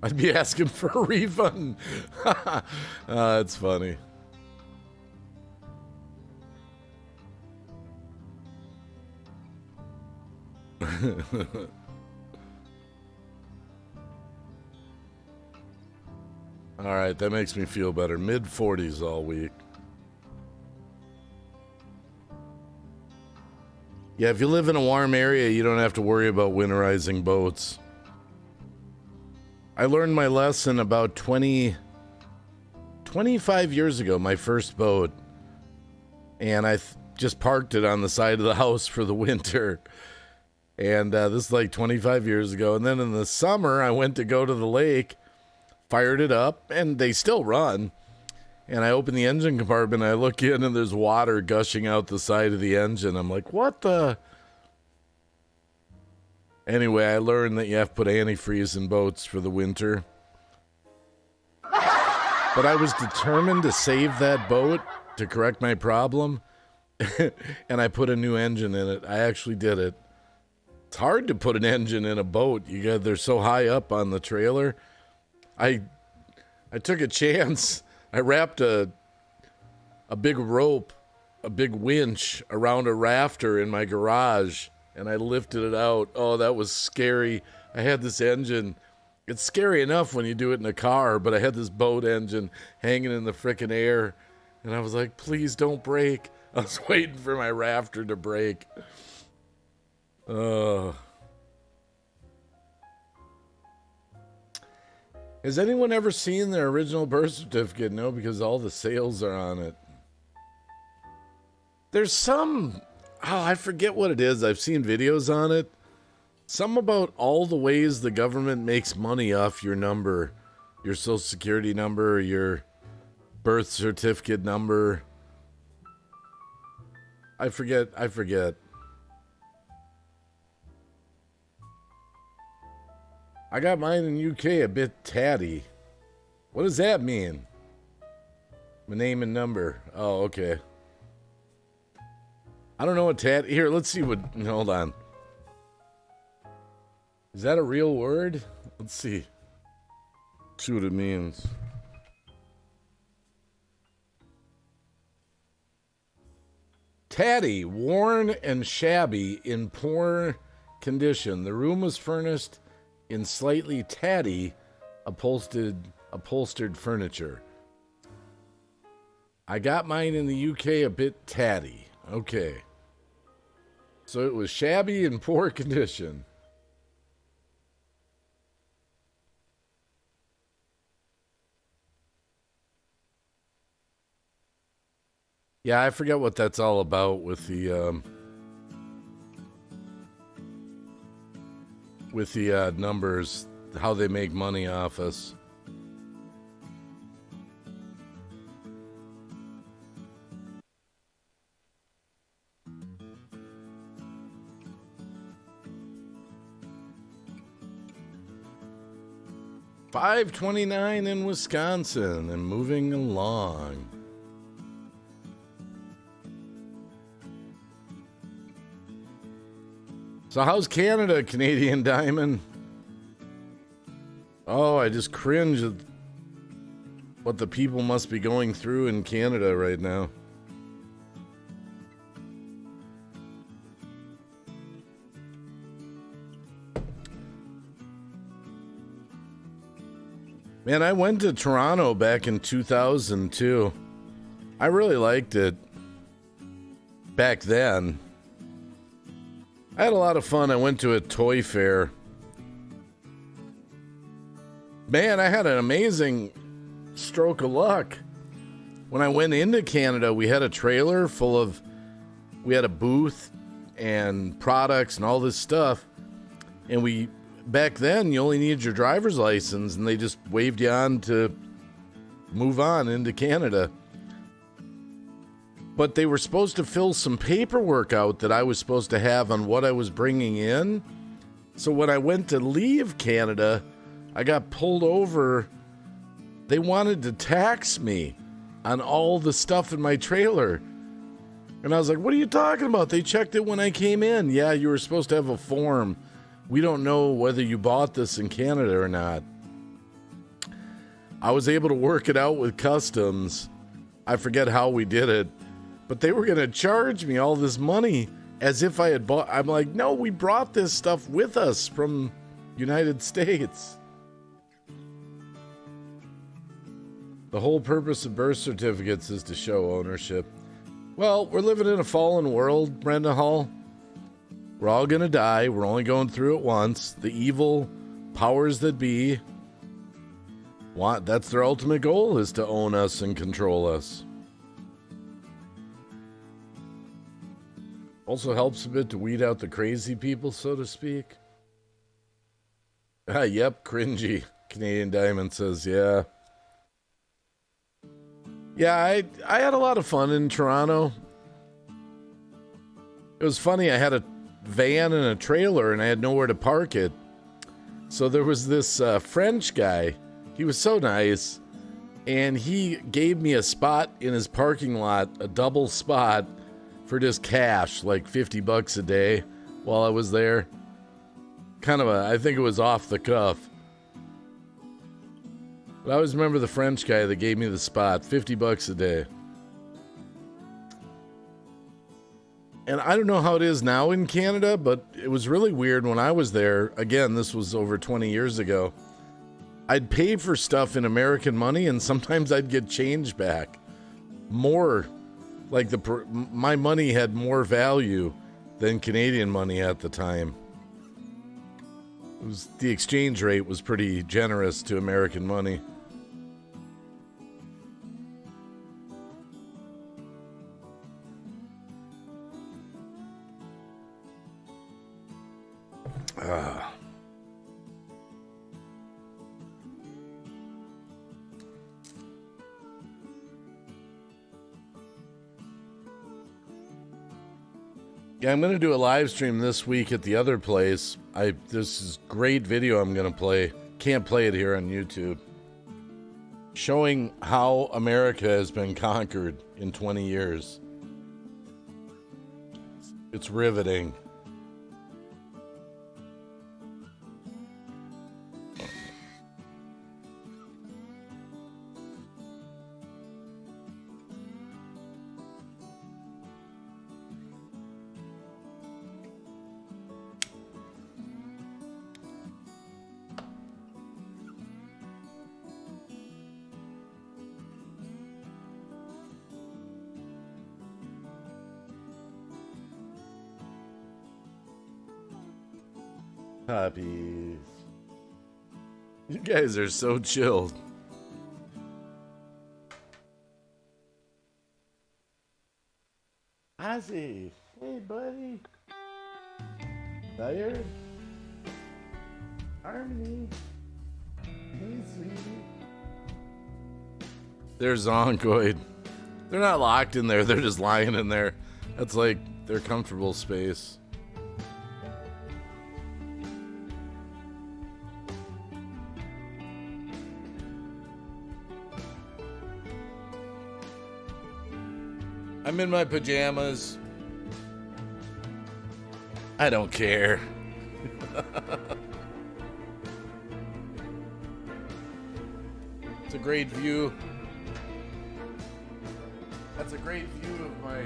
I'd be asking for a refund. That's funny. All right, that makes me feel better. Mid 40s all week. Yeah, if you live in a warm area, you don't have to worry about winterizing boats. I learned my lesson about 25 years ago, my first boat. And I just parked it on the side of the house for the winter. And this is like 25 years ago. And then in the summer, I went to go to the lake, fired it up, and they still run. And I open the engine compartment, I look in, and there's water gushing out the side of the engine. I'm like, what the? Anyway, I learned that you have to put antifreeze in boats for the winter. But I was determined to save that boat to correct my problem. And I put a new engine in it. I actually did it. It's hard to put an engine in a boat. They're so high up on the trailer. I took a chance. I wrapped a big rope, a big winch around a rafter in my garage, and I lifted it out. Oh, that was scary. I had this engine. It's scary enough when you do it in a car, but I had this boat engine hanging in the frickin' air, and I was like, please don't break. I was waiting for my rafter to break. Has anyone ever seen their original birth certificate? No, because all the sales are on it. There's some, I forget what it is. I've seen videos on it. Some about all the ways the government makes money off your number, your social security number, your birth certificate number. I forget. I got mine in UK a bit tatty. What does that mean? My name and number. Oh, okay. I don't know what tatty. Here, let's see what. Hold on. Is that a real word? Let's see. See what it means. Tatty, worn and shabby in poor condition. The room was furnished in slightly tatty upholstered furniture. I got mine in the UK a bit tatty. Okay. So it was shabby and poor condition. Yeah, I forget what that's all about with the numbers, how they make money off us. $5.29 in Wisconsin and moving along. So how's Canada, Canadian Diamond? Oh, I just cringe at what the people must be going through in Canada right now. Man, I went to Toronto back in 2002. I really liked it back then. I had a lot of fun. I went to a toy fair. Man, I had an amazing stroke of luck. When I went into Canada, we had a trailer full of, we had a booth and products and all this stuff. And back then you only needed your driver's license, and they just waved you on to move on into Canada. But they were supposed to fill some paperwork out that I was supposed to have on what I was bringing in. So when I went to leave Canada, I got pulled over. They wanted to tax me on all the stuff in my trailer. And I was like, what are you talking about? They checked it when I came in. Yeah, you were supposed to have a form. We don't know whether you bought this in Canada or not. I was able to work it out with customs. I forget how we did it. But they were going to charge me all this money as if I had bought. I'm like, no, we brought this stuff with us from United States. The whole purpose of birth certificates is to show ownership. Well, we're living in a fallen world, Brenda Hall. We're all going to die. We're only going through it once. The evil powers that be want, that's their ultimate goal, is to own us and control us. Also helps a bit to weed out the crazy people, so to speak. Yep, cringy. Canadian Diamond says, yeah. Yeah, I had a lot of fun in Toronto. It was funny, I had a van and a trailer, and I had nowhere to park it. So there was this French guy. He was so nice, and he gave me a spot in his parking lot, a double spot, for just cash, like $50 a day while I was there. Kind of I think it was off the cuff. But I always remember the French guy that gave me the spot, $50 a day. And I don't know how it is now in Canada, but it was really weird when I was there. Again, this was over 20 years ago. I'd pay for stuff in American money, and sometimes I'd get change back. More, like my money had more value than Canadian money at the time. The exchange rate was pretty generous to American money. Yeah, I'm going to do a live stream this week at the other place. This is great video I'm going to play. Can't play it here on YouTube. Showing how America has been conquered in 20 years. It's riveting. Puppies. You guys are so chilled. Ozzy, hey buddy. Tired? Harmony. Hey sweetie. There's Zonkoid. They're not locked in there, they're just lying in there. That's like their comfortable space. I'm in my pajamas. I don't care. It's a great view. That's a great view of my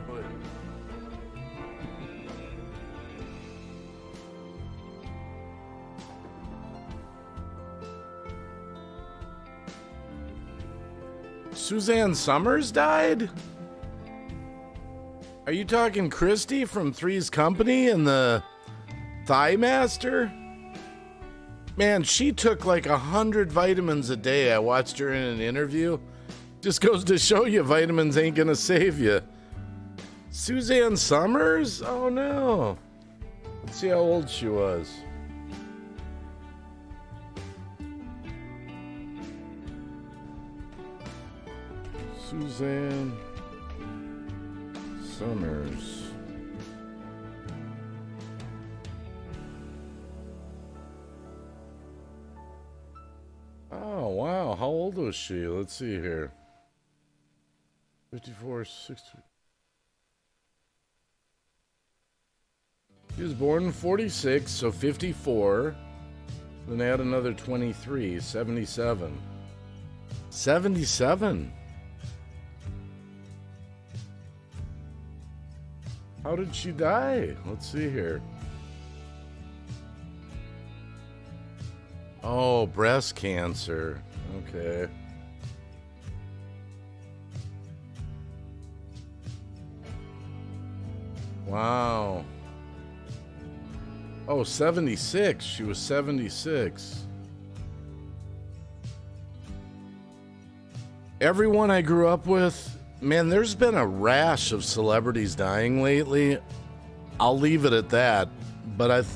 hood. Suzanne Summers died? Are you talking Christy from Three's Company and the Thigh Master? Man, she took like 100 vitamins a day. I watched her in an interview. Just goes to show you vitamins ain't gonna save you. Suzanne Summers? Oh no. Let's see how old she was. Suzanne Summers. Oh, wow. How old was she? Let's see here. 54, 60. She was born in 46, so 54. Then add another 23, 77. 77? How did she die? Let's see here. Oh, breast cancer. Okay. Wow. Oh, 76. She was 76. Everyone I grew up with, man, there's been a rash of celebrities dying lately. I'll leave it at that. But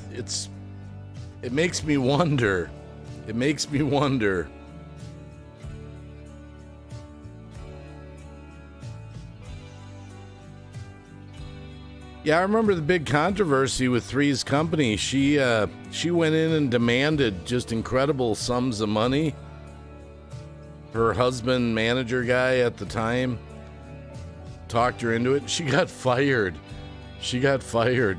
it makes me wonder. It makes me wonder. Yeah, I remember the big controversy with Three's Company. She went in and demanded just incredible sums of money. Her husband, manager guy at the time, talked her into it. She got fired. She got fired.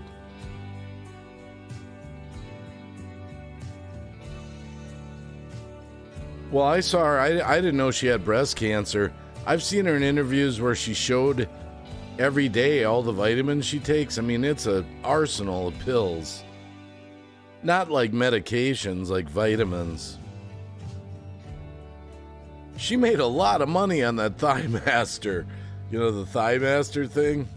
Well, I saw her. I didn't know she had breast cancer. I've seen her in interviews where she showed every day all the vitamins she takes. I mean, it's an arsenal of pills. Not like medications, like vitamins. She made a lot of money on that Thigh Master. You know, the Thigh Master thing?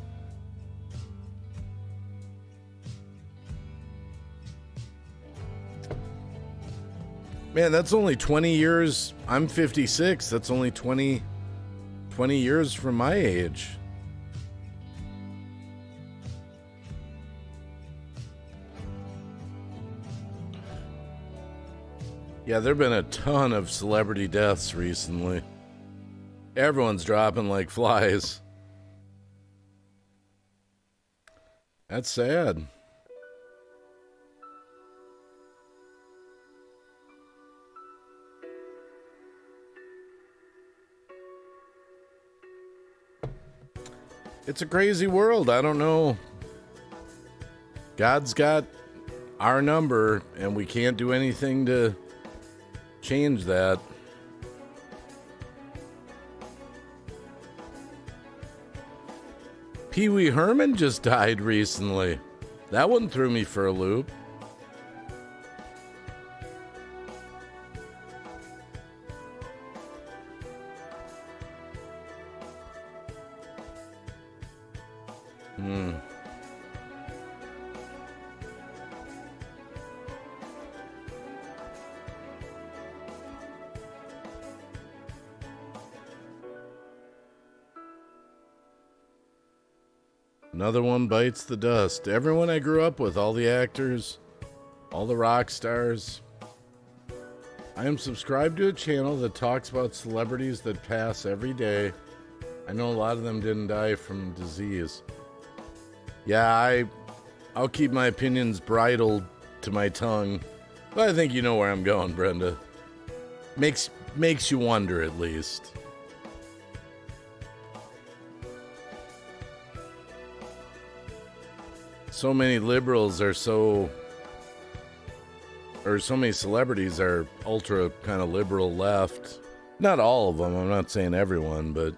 Man, that's only 20 years. I'm 56. That's only 20 years from my age. Yeah, there have been a ton of celebrity deaths recently. Everyone's dropping like flies. That's sad. It's a crazy world. I don't know. God's got our number, and we can't do anything to change that. Pee Wee Herman just died recently. That one threw me for a loop. Another one bites the dust. Everyone I grew up with, all the actors, all the rock stars. I am subscribed to a channel that talks about celebrities that pass every day. I know a lot of them didn't die from disease. Yeah, I'll keep my opinions bridled to my tongue. But I think you know where I'm going, Brenda. Makes you wonder, at least. So many liberals are so many celebrities are ultra kind of liberal left. Not all of them, I'm not saying everyone, but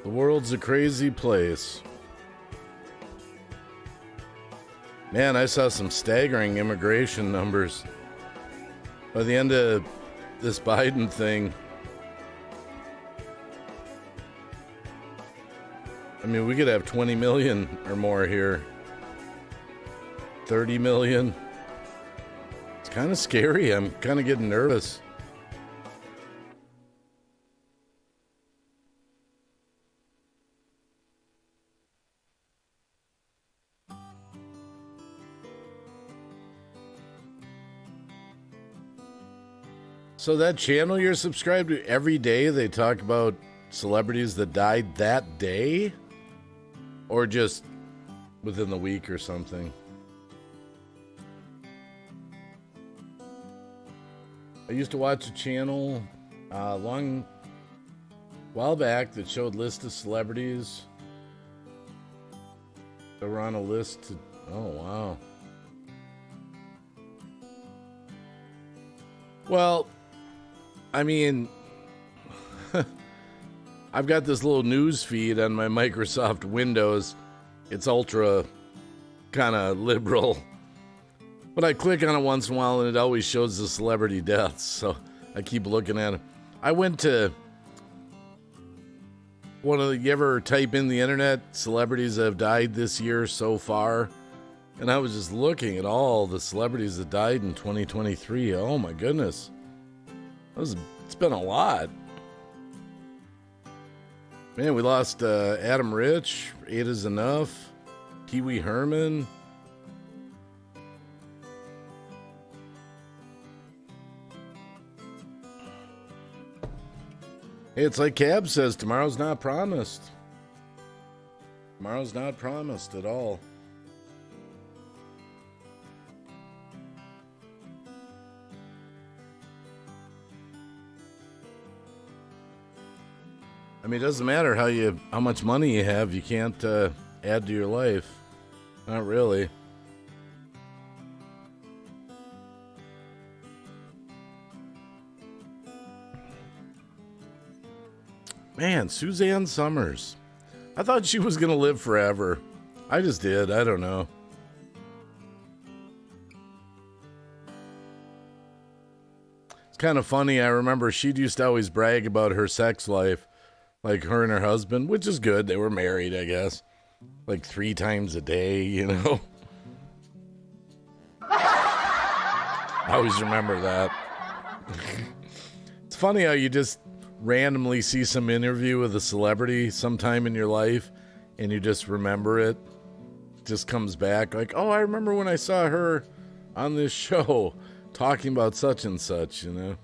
the world's a crazy place. Man, I saw some staggering immigration numbers. By the end of this Biden thing, I mean, we could have 20 million or more here. 30 million. It's kind of scary. I'm kind of getting nervous. So that channel you're subscribed to, every day they talk about celebrities that died that day? Or just within the week or something? I used to watch a channel a while back that showed list of celebrities that were on a list. Oh, wow. Well, I mean, I've got this little news feed on my Microsoft Windows. It's ultra kind of liberal. But I click on it once in a while and it always shows the celebrity deaths. So I keep looking at it. I went to you ever type in the internet, celebrities that have died this year so far? And I was just looking at all the celebrities that died in 2023. Oh my goodness. It's been a lot. Man, we lost Adam Rich, Eight Is Enough, Pee Wee Herman. Hey, it's like Cab says, tomorrow's not promised. Tomorrow's not promised at all. I mean, it doesn't matter how much money you have. You can't add to your life. Not really. Man, Suzanne Summers. I thought she was going to live forever. I just did. I don't know. It's kind of funny. I remember she used to always brag about her sex life. Like her and her husband, which is good. They were married, I guess. Like 3 times a day, you know. I always remember that. It's funny how you just randomly see some interview with a celebrity sometime in your life and you just remember it. It just comes back like, oh, I remember when I saw her on this show talking about such and such, you know.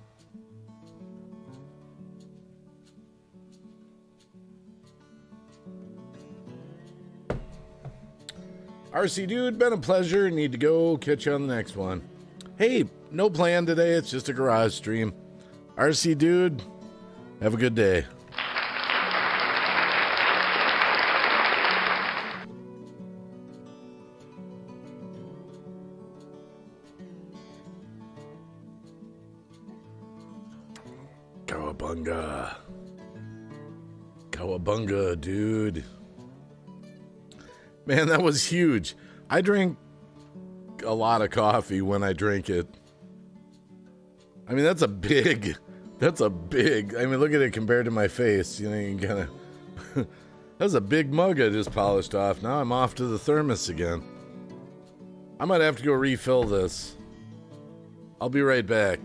RC Dude, been a pleasure. Need to go. Catch you on the next one. Hey, no plan today. It's just a garage stream. RC Dude, have a good day. Cowabunga. Cowabunga, dude. Man, that was huge. I drink a lot of coffee when I drink it. I mean, that's a big, I mean, look at it compared to my face. You know, you can kind of, that's a big mug I just polished off. Now I'm off to the thermos again. I might have to go refill this. I'll be right back.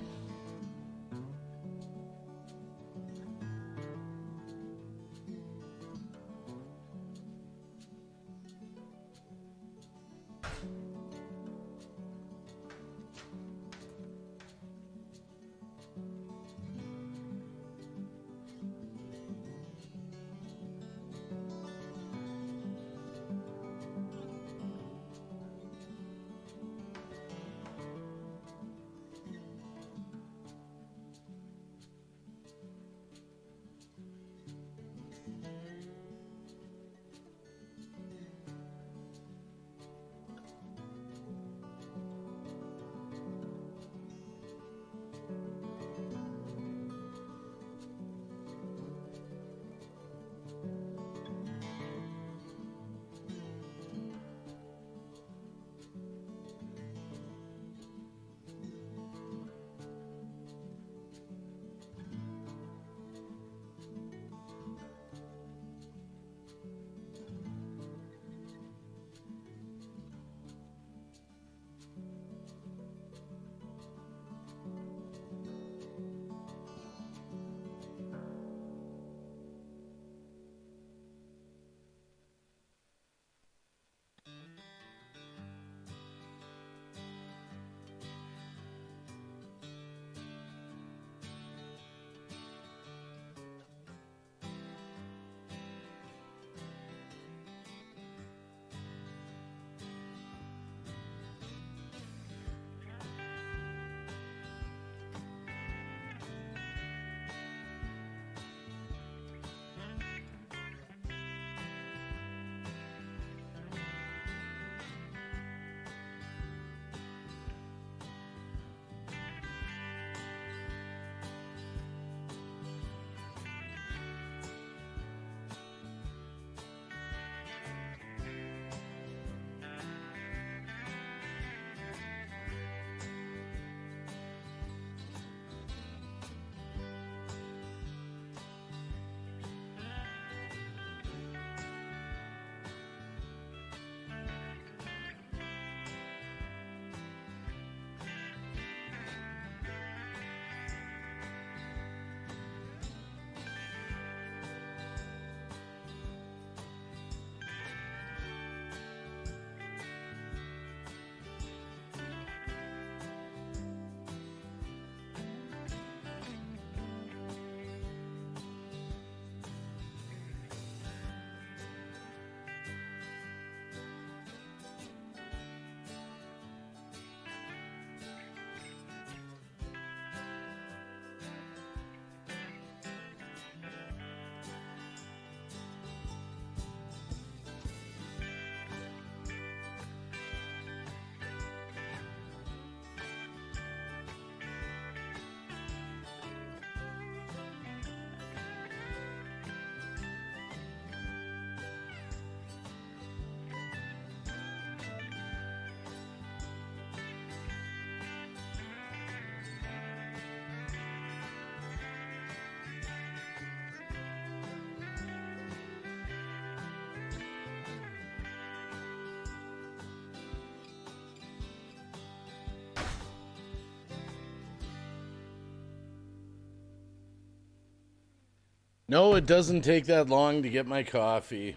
No, it doesn't take that long to get my coffee.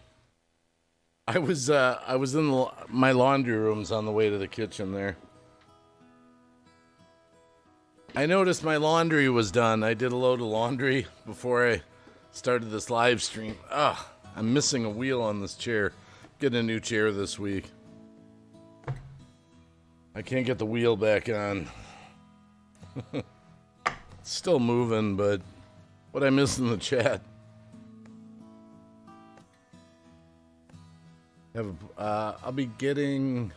I was in my laundry rooms on the way to the kitchen there. I noticed my laundry was done. I did a load of laundry before I started this live stream. I'm missing a wheel on this chair. Getting a new chair this week. I can't get the wheel back on. It's still moving, but what I missed in the chat. I'll be getting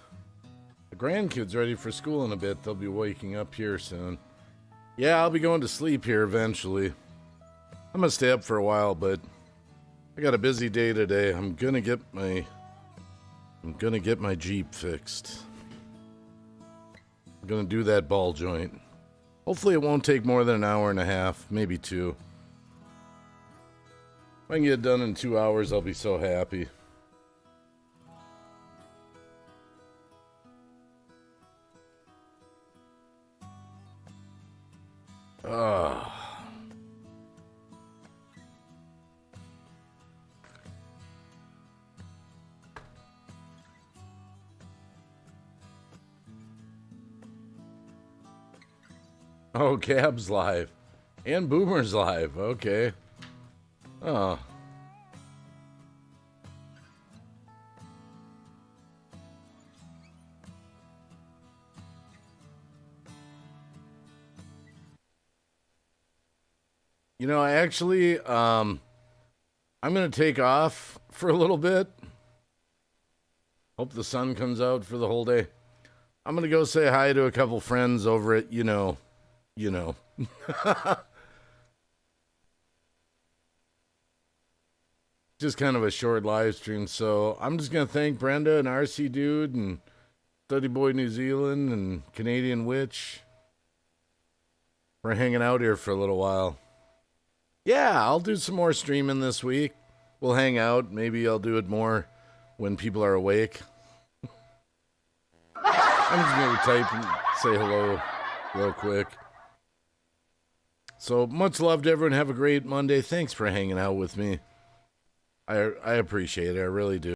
the grandkids ready for school in a bit. They'll be waking up here soon. Yeah, I'll be going to sleep here eventually. I'm gonna stay up for a while, but I got a busy day today. I'm gonna get my Jeep fixed. I'm gonna do that ball joint. Hopefully it won't take more than an hour and a half, maybe 2. If I can get it done in 2 hours, I'll be so happy. Oh, Gab's live. And Boomer's live. Okay. Oh. You know, actually, I'm going to take off for a little bit. Hope the sun comes out for the whole day. I'm going to go say hi to a couple friends over at, you know. Just kind of a short live stream, so I'm just going to thank Brenda and RC Dude and Study Boy New Zealand and Canadian Witch for hanging out here for a little while. Yeah, I'll do some more streaming this week. We'll hang out. Maybe I'll do it more when people are awake. I'm just going to type and say hello real quick. So much love to everyone. Have a great Monday. Thanks for hanging out with me. I appreciate it. I really do.